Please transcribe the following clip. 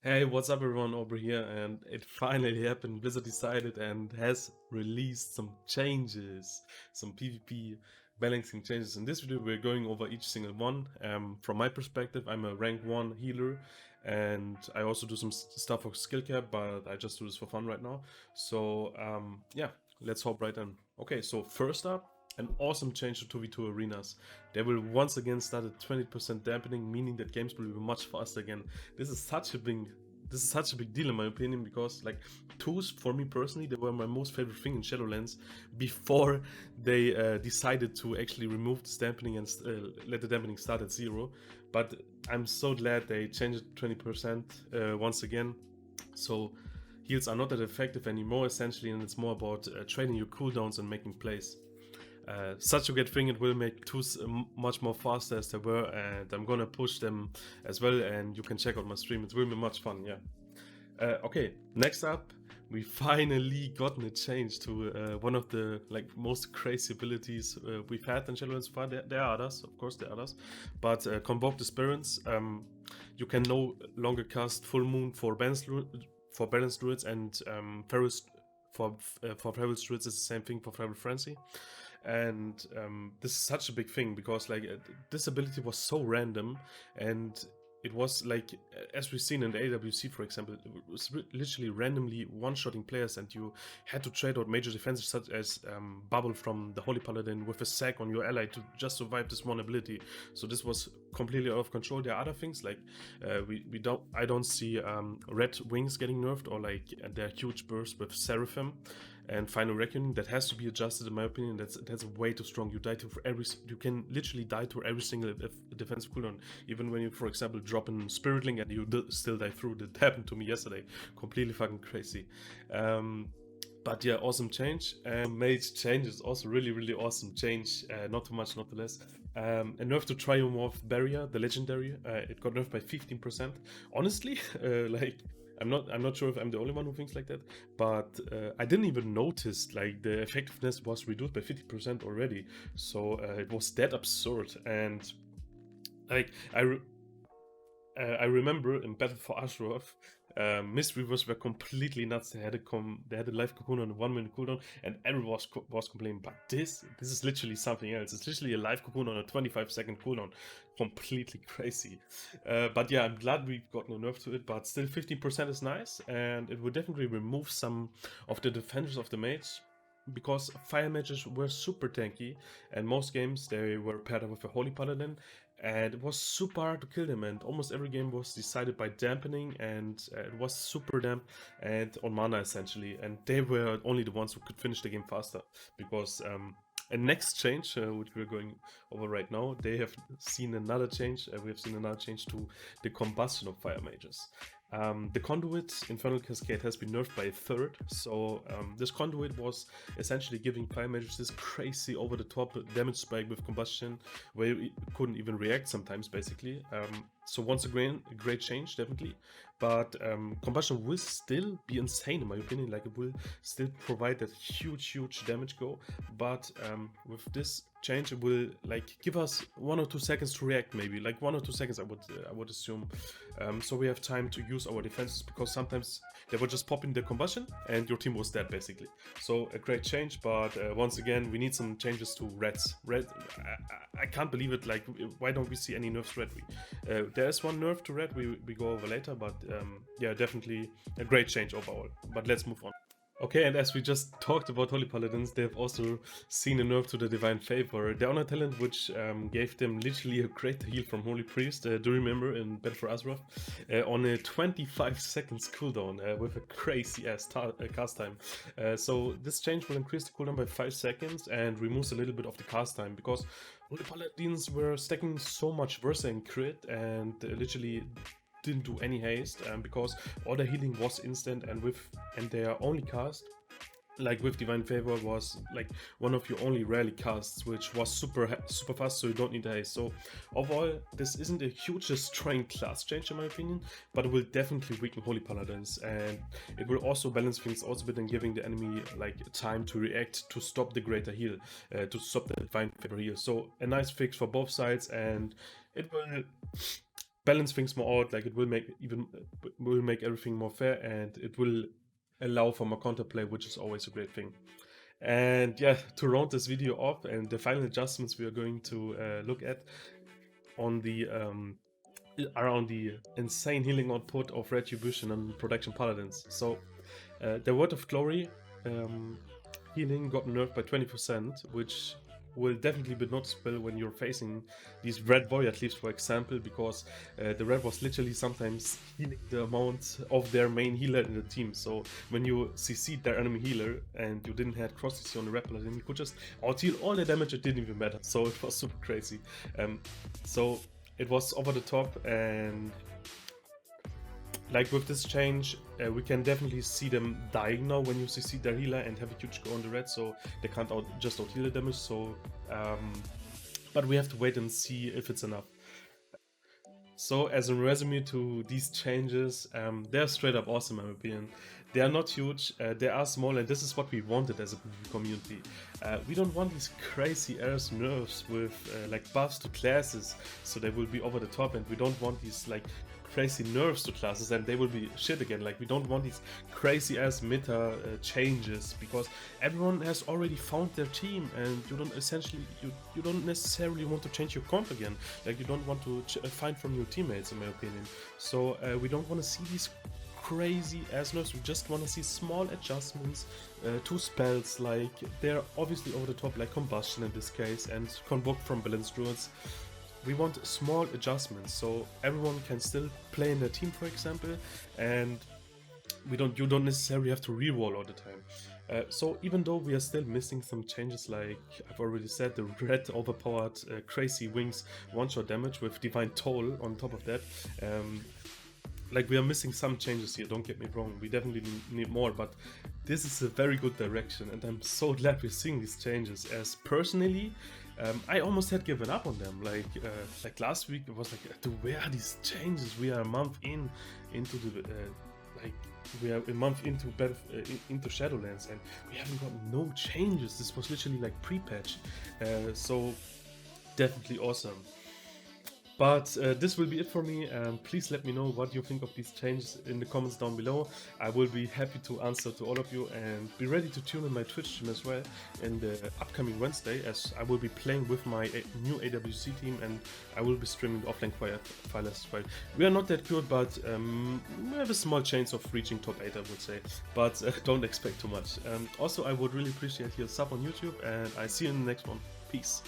Hey, what's up everyone over here? And it finally happened. Blizzard decided and has released some changes, some PvP balancing changes. In this video, we're going over each single one. From my perspective, I'm a rank 1 healer and I also do some stuff for skill cap, but I just do this for fun right now. So yeah, let's hop right in. Okay, so first up, an awesome change to 2v2 arenas. They will once again start at 20% dampening, meaning that games will be much faster again. This is such a big deal in my opinion, because like twos for me personally, they were my most favorite thing in Shadowlands before they decided to actually remove this dampening and let the dampening start at 0. But I'm so glad they changed it 20% once again. So heals are not that effective anymore essentially, and it's more about trading your cooldowns and making plays. Such a good thing. It will make twos much more faster as they were, and I'm gonna push them as well, and you can check out my stream. It will be much fun, yeah. Okay, next up, we finally gotten a change to one of the most crazy abilities we've had in Shadowlands so far. There are others, of course, there are others, but convoke the spirits. You can no longer cast full moon for balanced druids, and for feral druids is the same thing for feral frenzy. And this is such a big thing because this ability was so random, and it was as we've seen in the AWC, for example, it was literally randomly one-shotting players, and you had to trade out major defenses such as bubble from the Holy Paladin with a sack on your ally to just survive this one ability. So this was completely out of control. There are other things like I don't see red wings getting nerfed, or their huge burst with Seraphim and Final Reckoning. That has to be adjusted in my opinion. That's way too strong. You can literally die to every single defensive cooldown, even when you, for example, drop in Spiritling and you still die through. That happened to me yesterday. Completely fucking crazy. But yeah, awesome change. Mage change is also really awesome change. Not too much, not too less. A nerf to Triumorph Barrier, the legendary. It got nerfed by 15%. Honestly, I'm not sure if I'm the only one who thinks like that, but I didn't even notice the effectiveness was reduced by 50% already. So it was that absurd. And like I remember in Battle for Azeroth, Mist Reavers were completely nuts. They had a life cocoon on a 1-minute cooldown, and everyone was complaining. But this is literally something else. It's literally a life cocoon on a 25-second cooldown. Completely crazy. But yeah, I'm glad we've gotten a nerf to it. But still, 15% is nice, and it will definitely remove some of the defenders of the mage, because fire mages were super tanky, and most games they were paired up with a holy paladin, and it was super hard to kill them, and almost every game was decided by dampening, and it was super damp and on mana essentially, and they were only the ones who could finish the game faster, because a next change, which we're going over right now, they have seen another change. We have seen another change to the combustion of fire mages. The conduit Infernal Cascade has been nerfed by a third. So this conduit was essentially giving fire mages this crazy over-the-top damage spike with combustion, where you couldn't even react sometimes, basically. So once again, a great change, definitely. But combustion will still be insane in my opinion. Like, it will still provide that huge damage go. But with this change, it will give us 1 or 2 seconds to react, maybe 1 or 2 seconds. I would assume. So we have time to use our defenses, because sometimes they would just pop in the combustion and your team was dead basically. So a great change, but once again, we need some changes to reds. I can't believe it. Why don't we see any nerfs to red? There is one nerf to red we go over later, but yeah, definitely a great change overall. But let's move on. Okay, and as we just talked about Holy Paladins, they've also seen a nerf to the Divine Favor, the honor talent, which gave them literally a great heal from Holy Priest. Do you remember in Battle for Azeroth? On a 25 seconds cooldown with a crazy ass cast time. So this change will increase the cooldown by 5 seconds and removes a little bit of the cast time, because Holy Paladins were stacking so much Versa and crit, and literally didn't do any haste, because all the healing was instant, and their only cast, with Divine Favor, was one of your only rarely casts, which was super fast, so you don't need haste. So overall, this isn't a huge destroying class change in my opinion, but it will definitely weaken Holy Paladins, and it will also balance things out a bit and giving the enemy time to react to stop the greater heal, to stop the Divine Favor heal. So a nice fix for both sides, and it will balance things more out. Like it will make everything more fair, and it will allow for more counterplay, which is always a great thing. And yeah, to round this video off, and the final adjustments we are going to look at on the around the insane healing output of Retribution and Protection Paladins. So the Word of Glory healing got nerfed by 20%, which will definitely be noticeable when you're facing these red warrior cleaves, for example, because the red was literally sometimes healing the amount of their main healer in the team. So when you CC'd their enemy healer and you didn't have cross CC on the red paladin, you could just out heal all the damage. It didn't even matter. So it was super crazy. So it was over the top, and like with this change, we can definitely see them dying now when you CC their healer and have a huge go on the red, so they can't just out heal the damage. So, but we have to wait and see if it's enough. So as a resume to these changes, they're straight up awesome in my opinion. They are not huge, they are small, and this is what we wanted as a community. We don't want these crazy ass nerfs with like buffs to classes, so they will be over the top, and we don't want these like crazy nerfs to classes and they will be shit again. Like we don't want these crazy ass meta changes, because everyone has already found their team, and you don't you don't necessarily want to change your comp again. Like you don't want to find from your teammates, in my opinion. So we don't want to see these crazy ass nerfs. We just want to see small adjustments to spells. Like they're obviously over the top, like Combustion in this case, and Convoke from Balanced Druids. We want small adjustments so everyone can still play in their team, for example, and you don't necessarily have to reroll all the time. So even though we are still missing some changes, like I've already said, the red overpowered crazy wings one-shot damage with Divine Toll on top of that, like we are missing some changes here, don't get me wrong, we definitely need more, but this is a very good direction, and I'm so glad we're seeing these changes, as personally I almost had given up on them. Like last week, it was like, where are these changes? We are a month into the we are a month into Shadowlands, and we haven't got no changes. This was literally like pre-patch, so definitely awesome. But this will be it for me. Please let me know what you think of these changes in the comments down below. I will be happy to answer to all of you, and be ready to tune in my Twitch stream as well in the upcoming Wednesday, as I will be playing with my new AWC team, and I will be streaming the offline file as well. We are not that good, but we have a small chance of reaching top 8, I would say, but don't expect too much. Also, I would really appreciate your sub on YouTube, and I see you in the next one. Peace.